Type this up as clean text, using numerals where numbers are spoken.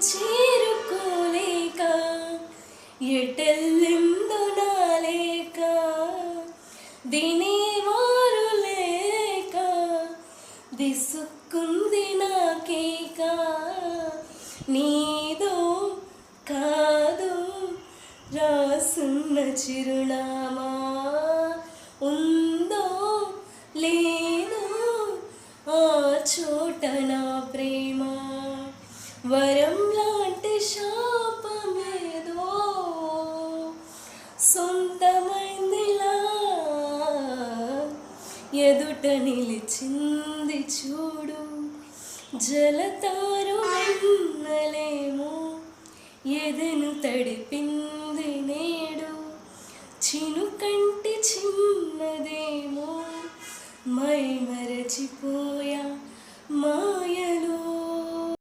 చేరుకోలేక ఎటెల్లిందో నాలేక వినేవారు లేక విసుక్కుంది నాకేక నీదో కాదు రాసున్న చిరునామా ఉందో లేదో ఆ చోట నా ప్రేమ వరం లాంటి శాపమేదో సొంతమైందిలా ఎదుట నిలిచింది చూడు జలతారు వెన్నలేమో ఎదను తడిపింది నేడు చినుకంటి చిన్నదేమో మై మరచిపోయా మాయలో